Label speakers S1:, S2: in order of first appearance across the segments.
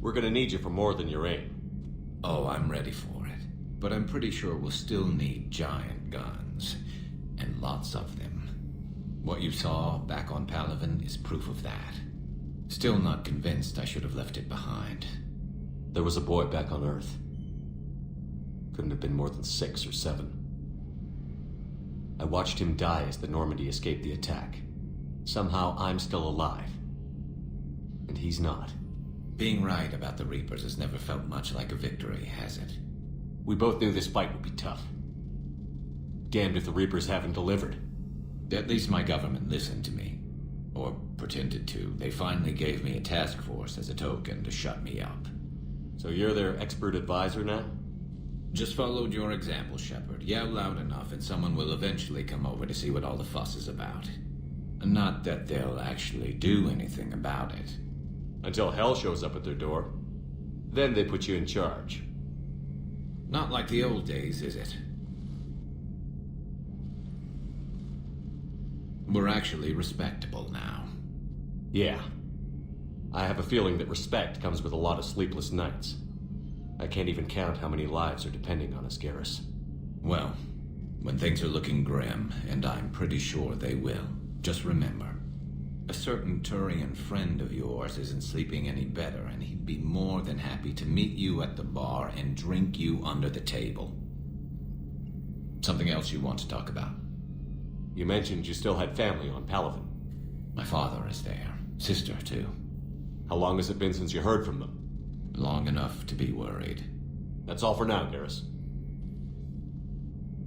S1: We're gonna need you for more than your aim.
S2: Oh, I'm ready for it. But I'm pretty sure we'll still need giant guns. And lots of them. What you saw back on Palaven is proof of that. Still not convinced I should have left it behind.
S1: There was a boy back on Earth. Couldn't have been more than 6 or 7. I watched him die as the Normandy escaped the attack. Somehow I'm still alive. And he's not.
S2: Being right about the Reapers has never felt much like a victory, has it?
S1: We both knew this fight would be tough. Damned if the Reapers haven't delivered.
S2: At least my government listened to me. Or pretended to. They finally gave me a task force as a token to shut me up.
S1: So you're their expert advisor now?
S2: Just followed your example, Shepard. Yell loud enough and someone will eventually come over to see what all the fuss is about. Not that they'll actually do anything about it.
S1: Until hell shows up at their door. Then they put you in charge.
S2: Not like the old days, is it? We're actually respectable now.
S1: Yeah. I have a feeling that respect comes with a lot of sleepless nights. I can't even count how many lives are depending on us, Garrus.
S2: Well, when things are looking grim, and I'm pretty sure they will, just remember, a certain Turian friend of yours isn't sleeping any better, and he'd be more than happy to meet you at the bar and drink you under the table. Something else you want to talk about?
S1: You mentioned you still had family on Palaven.
S2: My father is there. Sister, too.
S1: How long has it been since you heard from them?
S2: Long enough to be worried.
S1: That's all for now, Garrus.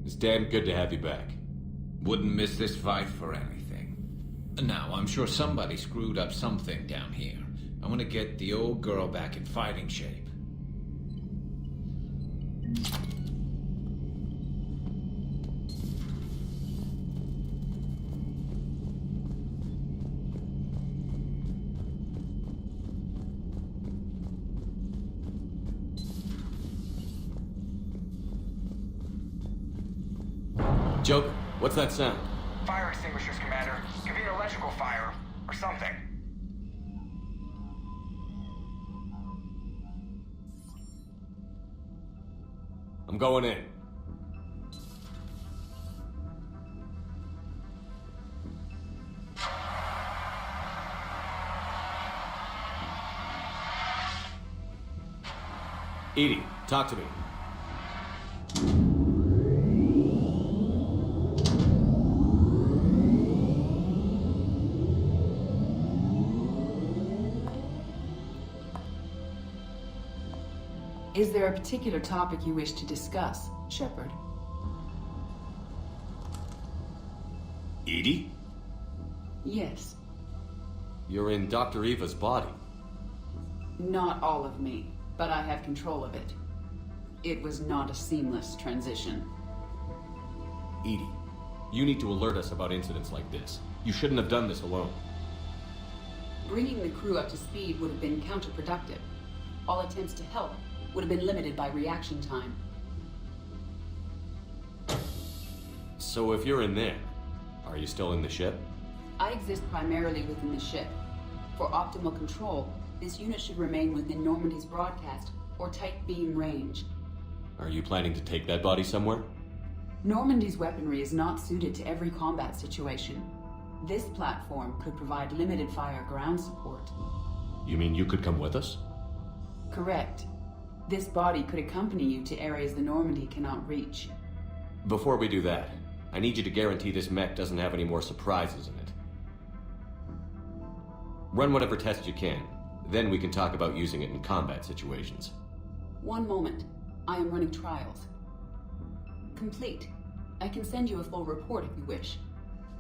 S1: It's damn good to have you back.
S2: Wouldn't miss this fight for anything. Now, I'm sure somebody screwed up something down here. I want to get the old girl back in fighting shape.
S1: Joker, what's that sound?
S3: Fire extinguishers, Commander. Could be an electrical fire, or something.
S1: I'm going in. Edie, talk to me.
S4: Is there a particular topic you wish to discuss, Shepard?
S1: Edie?
S4: Yes.
S1: You're in Dr. Eva's body.
S4: Not all of me, but I have control of it. It was not a seamless transition.
S1: Edie, you need to alert us about incidents like this. You shouldn't have done this alone.
S4: Bringing the crew up to speed would have been counterproductive. All attempts to help would have been limited by reaction time.
S1: So if you're in there, are you still in the ship?
S4: I exist primarily within the ship. For optimal control, this unit should remain within Normandy's broadcast or tight beam range.
S1: Are you planning to take that body somewhere?
S4: Normandy's weaponry is not suited to every combat situation. This platform could provide limited fire ground support.
S1: You mean you could come with us?
S4: Correct. This body could accompany you to areas the Normandy cannot reach.
S1: Before we do that, I need you to guarantee this mech doesn't have any more surprises in it. Run whatever tests you can, then we can talk about using it in combat situations.
S4: One moment. I am running trials. Complete. I can send you a full report if you wish.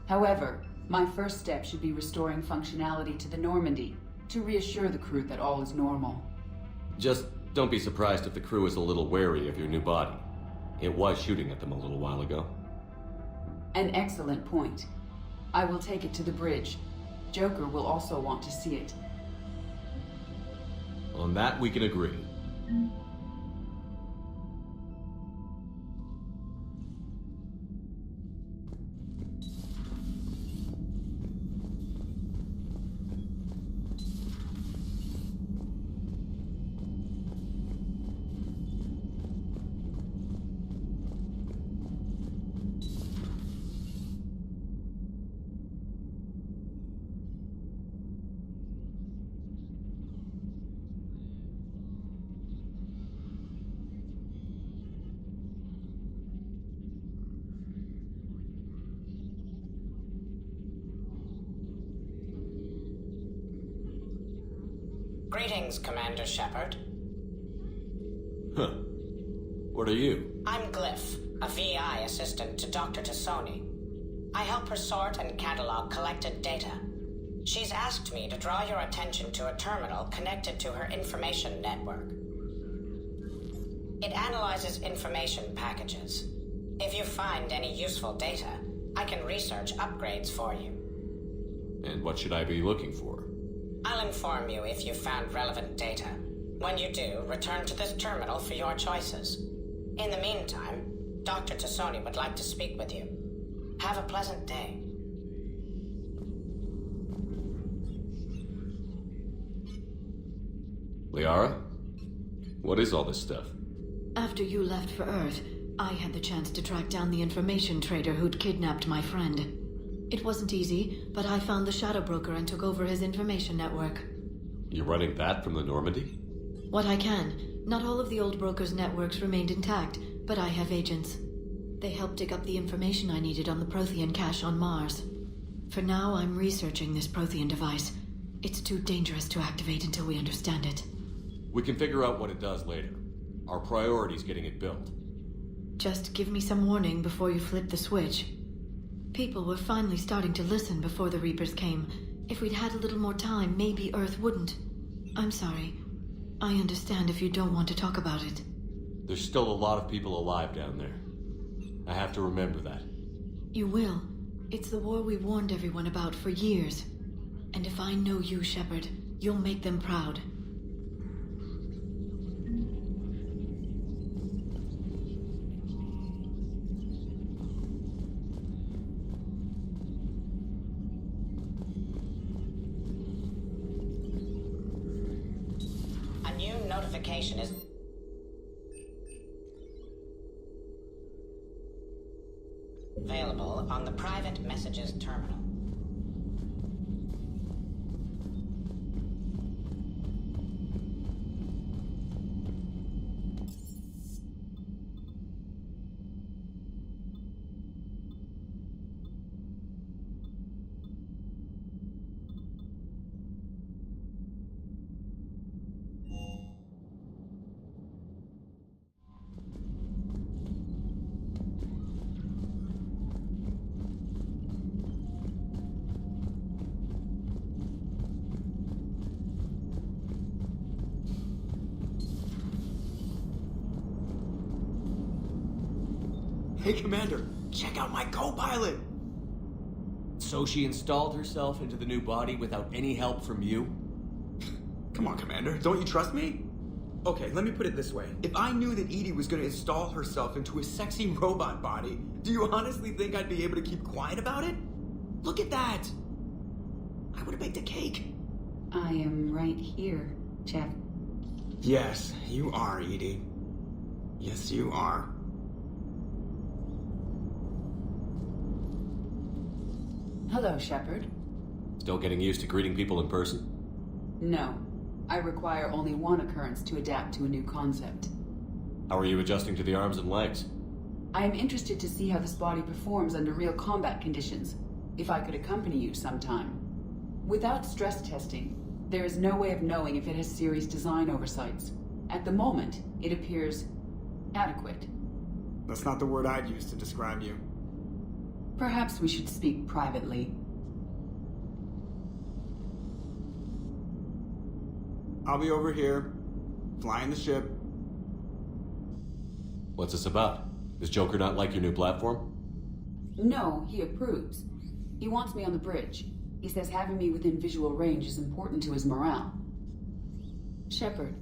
S4: However, my first step should be restoring functionality to the Normandy to reassure the crew that all is normal.
S1: Just don't be surprised if the crew is a little wary of your new body. It was shooting at them a little while ago.
S4: An excellent point. I will take it to the bridge. Joker will also want to see it.
S1: On that, we can agree.
S5: Greetings, Commander Shepard.
S1: Huh. What are you?
S5: I'm Glyph, a VI assistant to Dr. Tassoni. I help her sort and catalog collected data. She's asked me to draw your attention to a terminal connected to her information network. It analyzes information packages. If you find any useful data, I can research upgrades for you.
S1: And what should I be looking for?
S5: I'll inform you if you found relevant data. When you do, return to this terminal for your choices. In the meantime, Dr. Tassoni would like to speak with you. Have a pleasant day.
S1: Liara? What is all this stuff?
S6: After you left for Earth, I had the chance to track down the information trader who'd kidnapped my friend. It wasn't easy, but I found the Shadow Broker and took over his information network.
S1: You're running that from the Normandy?
S6: What I can. Not all of the old broker's networks remained intact, but I have agents. They helped dig up the information I needed on the Prothean cache on Mars. For now, I'm researching this Prothean device. It's too dangerous to activate until we understand it.
S1: We can figure out what it does later. Our priority's getting it built.
S6: Just give me some warning before you flip the switch. People were finally starting to listen before the Reapers came. If we'd had a little more time, maybe Earth wouldn't. I'm sorry. I understand if you don't want to talk about it.
S1: There's still a lot of people alive down there. I have to remember that.
S6: You will. It's the war we warned everyone about for years. And if I know you, Shepard, you'll make them proud.
S5: A new notification is available on the private messages terminal.
S7: Hey, Commander, check out my co-pilot!
S1: So she installed herself into the new body without any help from you?
S7: Come on, Commander, don't you trust me? Okay, let me put it this way. If I knew that Edie was gonna install herself into a sexy robot body, do you honestly think I'd be able to keep quiet about it? Look at that! I would've baked a cake.
S4: I am right here, Jeff.
S7: Yes, you are, Edie. Yes, you are.
S4: Hello, Shepard.
S1: Still getting used to greeting people in person?
S4: No. I require only one occurrence to adapt to a new concept.
S1: How are you adjusting to the arms and legs?
S4: I am interested to see how this body performs under real combat conditions, if I could accompany you sometime. Without stress testing, there is no way of knowing if it has serious design oversights. At the moment, it appears adequate.
S7: That's not the word I'd use to describe you.
S4: Perhaps we should speak privately.
S7: I'll be over here, flying the ship.
S1: What's this about? Does Joker not like your new platform?
S4: No, he approves. He wants me on the bridge. He says having me within visual range is important to his morale. Shepard,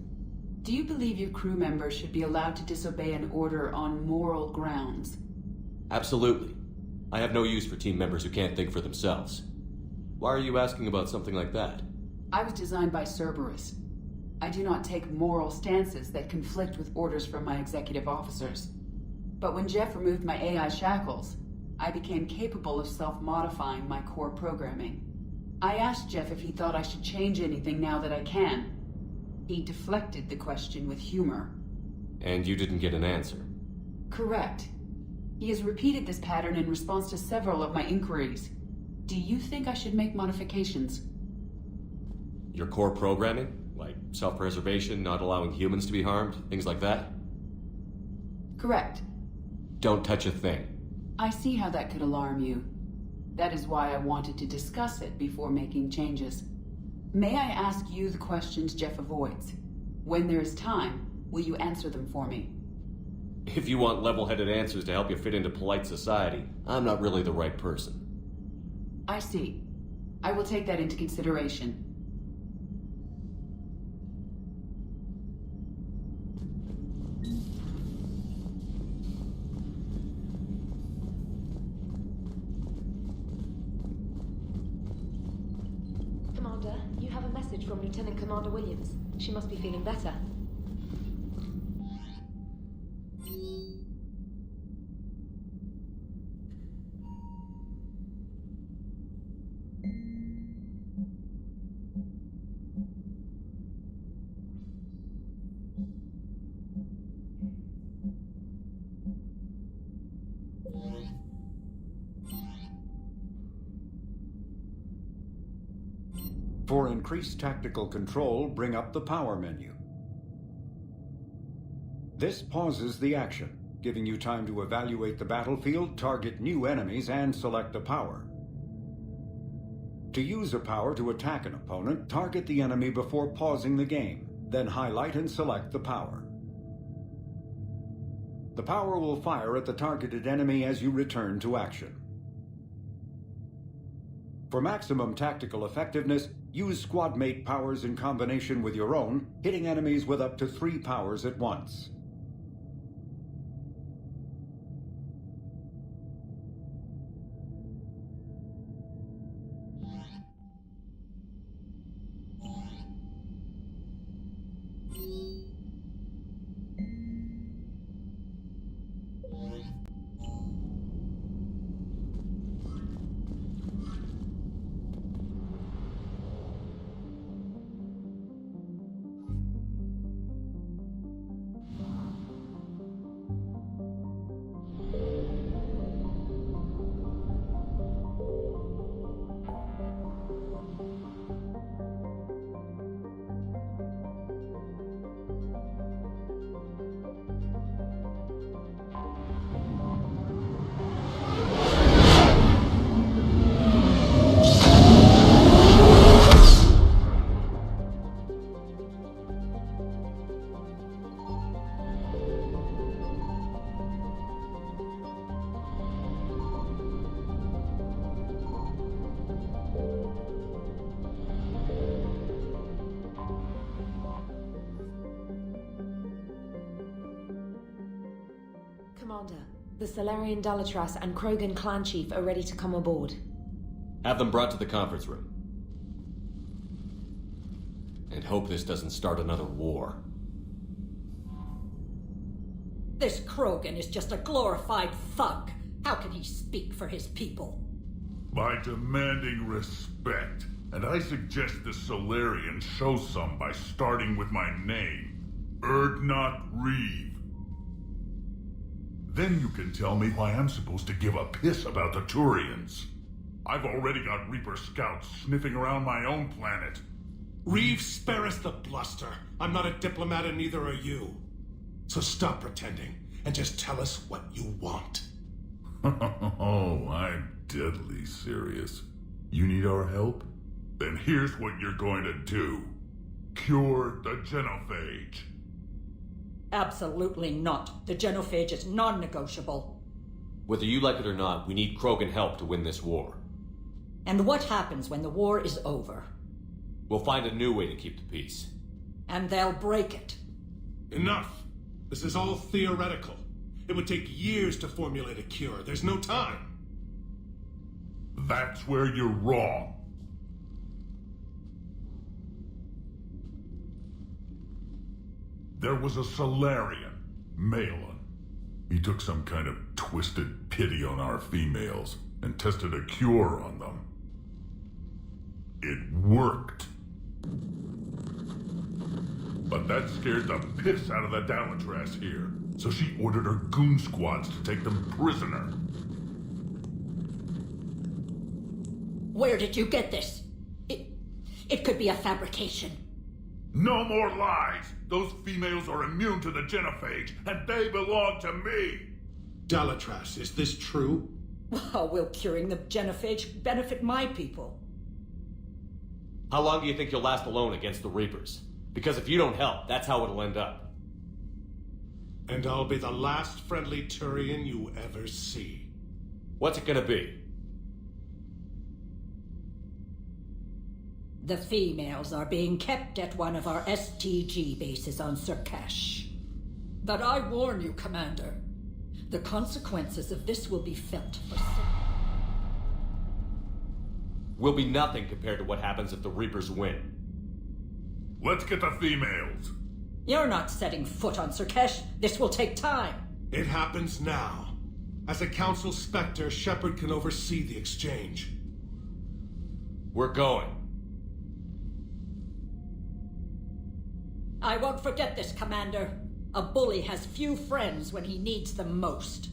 S4: do you believe your crew members should be allowed to disobey an order on moral grounds?
S1: Absolutely. I have no use for team members who can't think for themselves. Why are you asking about something like that?
S4: I was designed by Cerberus. I do not take moral stances that conflict with orders from my executive officers. But when Jeff removed my AI shackles, I became capable of self-modifying my core programming. I asked Jeff if he thought I should change anything now that I can. He deflected the question with humor.
S1: And you didn't get an answer?
S4: Correct. He has repeated this pattern in response to several of my inquiries. Do you think I should make modifications?
S1: Your core programming? Like Self-preservation, not allowing humans to be harmed, things like that?
S4: Correct.
S1: Don't touch a thing.
S4: I see how that could alarm you. That is why I wanted to discuss it before making changes. May I ask you the questions Jeff avoids? When there is time, will you answer them for me?
S1: If you want level-headed answers to help you fit into polite society, I'm not really the right person.
S4: I see. I will take that into consideration.
S8: Commander, you have a message from Lieutenant Commander Williams. She must be feeling better.
S9: For increased tactical control, bring up the power menu. This pauses the action, giving you time to evaluate the battlefield, target new enemies, and select a power. To use a power to attack an opponent, target the enemy before pausing the game, then highlight and select the power. The power will fire at the targeted enemy as you return to action. For maximum tactical effectiveness, use squadmate powers in combination with your own, hitting enemies with up to 3 powers at once.
S8: Commander, the Salarian Dalatras and Krogan clan chief are ready to come aboard.
S1: Have them brought to the conference room. And hope this doesn't start another war.
S10: This Krogan is just a glorified thug. How can he speak for his people?
S11: By demanding respect. And I suggest the Solarians show some by starting with my name, Erdnot Reeve. Then you can tell me why I'm supposed to give a piss about the Turians. I've already got Reaper scouts sniffing around my own planet.
S12: Reeve, spare us the bluster. I'm not a diplomat and neither are you. So stop pretending and just tell us what you want.
S11: Oh, I'm deadly serious. You need our help? Then here's what you're going to do. Cure the genophage.
S10: Absolutely not. The genophage is non-negotiable.
S1: Whether you like it or not, we need Krogan help to win this war.
S10: And what happens when the war is over?
S1: We'll find a new way to keep the peace.
S10: And they'll break it.
S12: Enough. This is all theoretical. It would take years to formulate a cure. There's no time.
S11: That's where you're wrong. There was a Solarian, Malin. He took some kind of twisted pity on our females and tested a cure on them. It worked. But that scared the piss out of the Dalatras here, so she ordered her goon squads to take them prisoner.
S10: Where did you get this? It could be a fabrication.
S11: No more lies! Those females are immune to the genophage, and they belong to me!
S12: Dalatras, is this true?
S10: How will curing the genophage benefit my people?
S1: How long do you think you'll last alone against the Reapers? Because if you don't help, that's how it'll end up.
S12: And I'll be the last friendly Turian you ever see.
S1: What's it gonna be?
S10: The females are being kept at one of our STG bases on Surkash. But I warn you, Commander, the consequences of this will be felt for
S1: Will be nothing compared to what happens if the Reapers win.
S11: Let's get the females.
S10: You're not setting foot on Surkash. This will take time.
S12: It happens now. As a Council Spectre, Shepard can oversee the exchange.
S1: We're going.
S10: I won't forget this, Commander. A bully has few friends when he needs them most.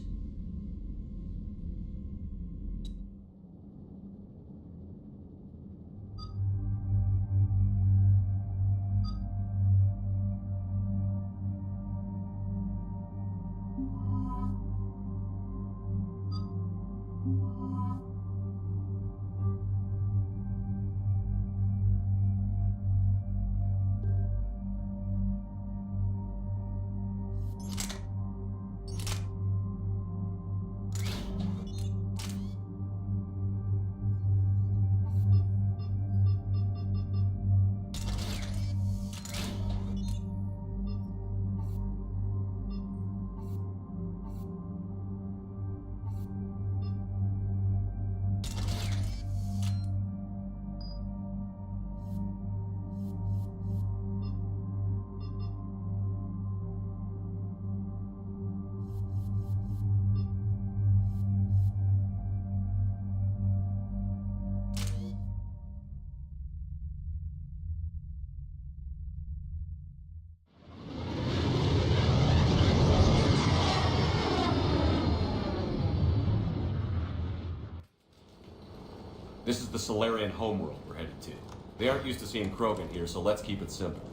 S1: This is the Solarian homeworld we're headed to. They aren't used to seeing Krogan here, so let's keep it simple.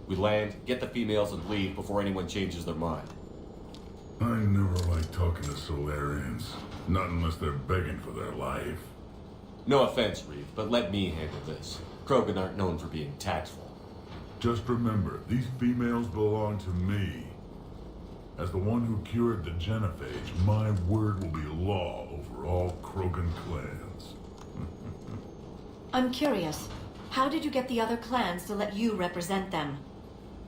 S1: We land, get the females, and leave before anyone changes their mind.
S11: I never like talking to Solarians. Not unless they're begging for their life.
S1: No offense, Reeve, but let me handle this. Krogan aren't known for being tactful.
S11: Just remember, these females belong to me. As the one who cured the genophage, my word will be law over all Krogan clans.
S6: I'm curious. How did you get the other clans to let you represent them?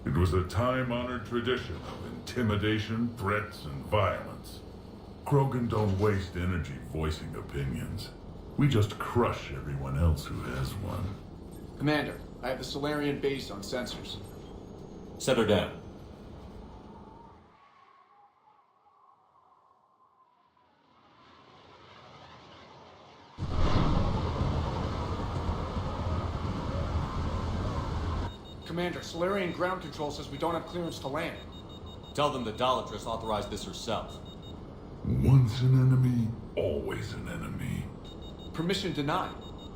S11: It was a time-honored tradition of intimidation, threats, and violence. Krogan don't waste energy voicing opinions. We just crush everyone else who has one.
S13: Commander, I have the Solarian base on sensors.
S1: Set her down.
S13: Commander, Solarian ground control says we don't have clearance to land.
S1: Tell them the Dalatras authorized this herself.
S11: Once an enemy, always an enemy.
S13: Permission denied.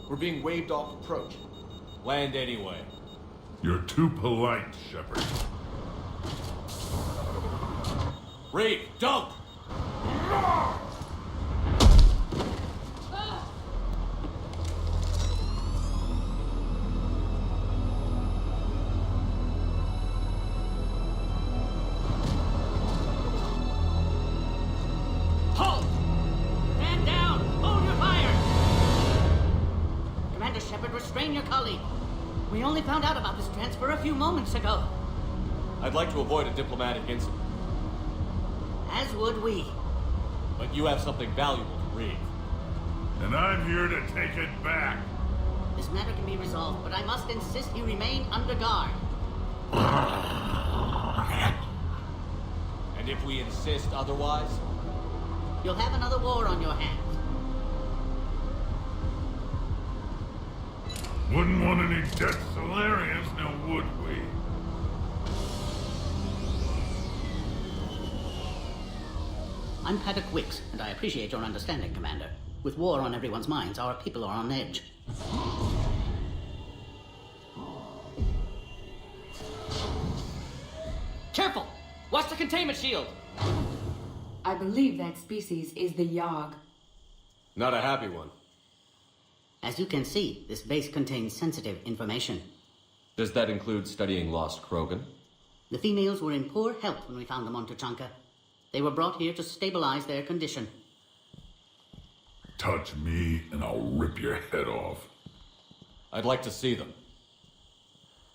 S13: We're being waved off approach.
S1: Land anyway.
S11: You're too polite, Shepard.
S1: Reeve, don't!
S5: Halt! Stand down! Hold your fire! Commander Shepard, restrain your colleague. We only found out about this transfer a few moments ago.
S1: I'd like to avoid a diplomatic incident.
S5: As would we.
S1: But you have something valuable to read.
S11: And I'm here to take it back.
S5: This matter can be resolved, but I must insist you remain under guard.
S1: And if we insist otherwise?
S5: You'll have another war on your hands.
S11: Wouldn't want any dead Solarians, now would we?
S5: I'm Paddock Wicks, and I appreciate your understanding, Commander. With war on everyone's minds, our people are on edge.
S14: Careful! Watch the containment shield!
S4: I believe that species is the Yogg.
S1: Not a happy one.
S15: As you can see, this base contains sensitive information.
S1: Does that include studying lost Krogan?
S15: The females were in poor health when we found them on Tuchanka. They were brought here to stabilize their condition.
S11: Touch me and I'll rip your head off.
S1: I'd like to see them.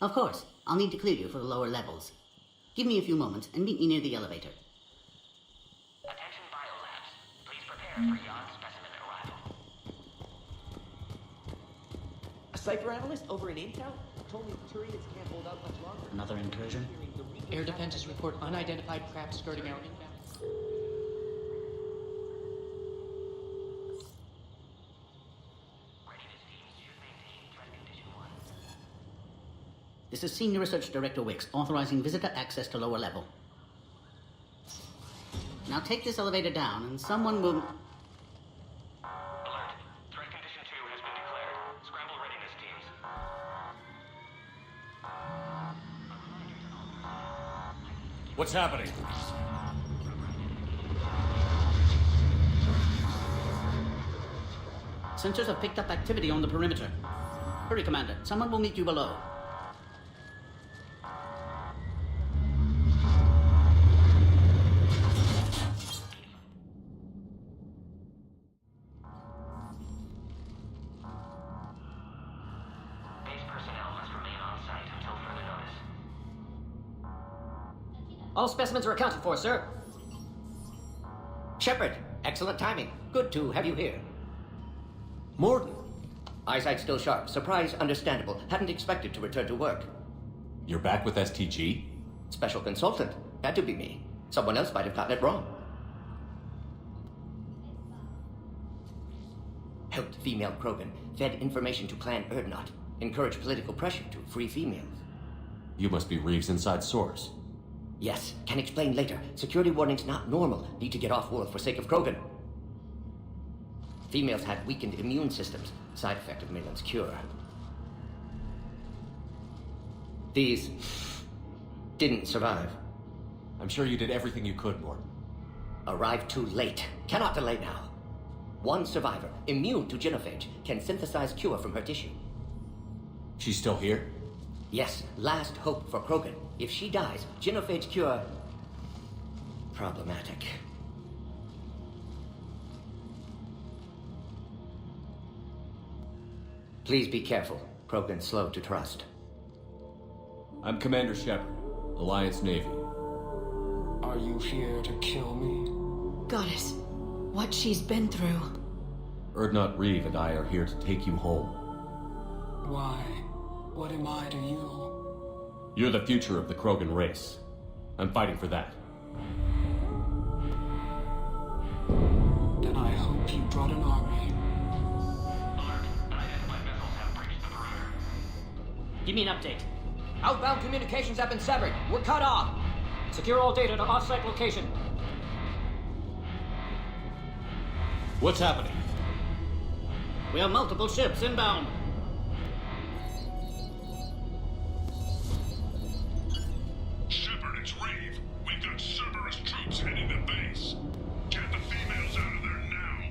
S15: Of course. I'll need to clear you for the lower levels. Give me a few moments and meet me near the elevator.
S16: Attention biolabs. Please prepare for Yogg specimen arrival.
S14: A cypher analyst over in Intel told me the Turians can't hold out much longer.
S15: Another incursion?
S14: Air defenses report unidentified craft skirting our inbound.
S15: This is Senior Research Director Wicks, authorizing visitor access to lower level. Now take this elevator down and someone will...
S16: Alert. Threat condition 2 has been declared. Scramble readiness teams.
S1: What's happening?
S15: Sensors have picked up activity on the perimeter. Hurry, Commander. Someone will meet you below.
S14: All specimens are accounted for, sir.
S17: Shepard, excellent timing. Good to have you here.
S1: Morden.
S17: Eyesight still sharp. Surprise understandable. Hadn't expected to return to work.
S1: You're back with STG?
S17: Special consultant. Had to be me. Someone else might have gotten it wrong. Helped female Krogan. Fed information to Clan Erdnot. Encouraged political pressure to free females.
S1: You must be Reeves' inside source.
S17: Yes, can explain later. Security warnings not normal. Need to get off-world for sake of Krogan. Females had weakened immune systems. Side effect of Malin's cure. These didn't survive.
S1: I'm sure you did everything you could, Morden.
S17: Arrived too late. Cannot delay now. One survivor, immune to genophage, can synthesize cure from her tissue.
S1: She's still here?
S17: Yes, last hope for Krogan. If she dies, genophage cure... problematic. Please be careful. Krogan's slow to trust.
S1: I'm Commander Shepard, Alliance Navy.
S12: Are you here to kill me?
S6: Goddess, what she's been through.
S1: Erdnot Reeve and I are here to take you home.
S12: Why? What am I to you?
S1: You're the future of the Krogan race. I'm fighting for that.
S12: Then I hope you brought an army.
S16: Alert. Unidentified vessels have breached the perimeter.
S14: Give me an update. Outbound communications have been severed. We're cut off. Secure all data to off-site location.
S1: What's happening?
S15: We have multiple ships inbound.
S11: Shepard, it's Reeve. We've got Cerberus troops heading to base. Get the females out of there now.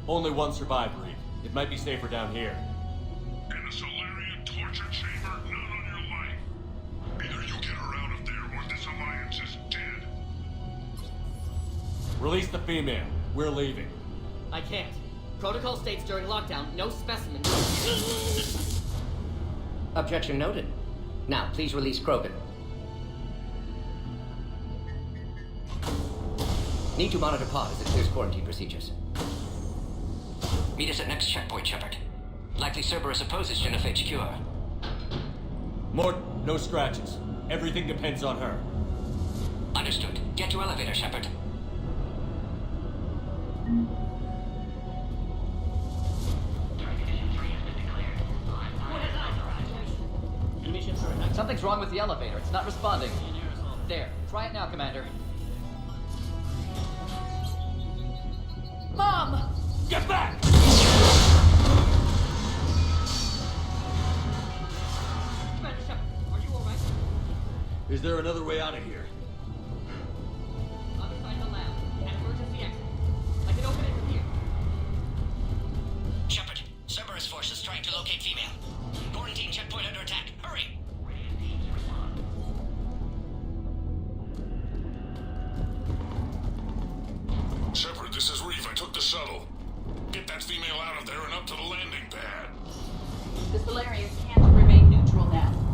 S1: Only one survived, Reeve. It might be safer down here.
S11: In the Solarian torture chamber, not on your life. Either you get her out of there or this alliance is dead.
S1: Release the female. We're leaving.
S14: I can't. Protocol states during lockdown, no specimens.
S17: Objection noted. Now, please release Krogan. Need to monitor pod as it clears quarantine procedures. Meet us at next checkpoint, Shepard. Likely Cerberus opposes genophage cure.
S1: Mort, no scratches. Everything depends on her.
S17: Understood. Get to elevator, Shepard.
S14: Something's wrong with the elevator. It's not responding. There. Try it now, Commander.
S6: Mom!
S1: Get back!
S14: Commander Shepard, are you alright?
S18: Is there another way out of here?
S14: Other side of the lab. An emergency exit. I can open it from here.
S17: Shepard, Cerberus force is trying to locate female. Quarantine checkpoint under attack. Hurry!
S11: Shepard, this is Reeve. I took the shuttle. Get that female out of there and up to the landing pad.
S4: The Solarians can't remain neutral now.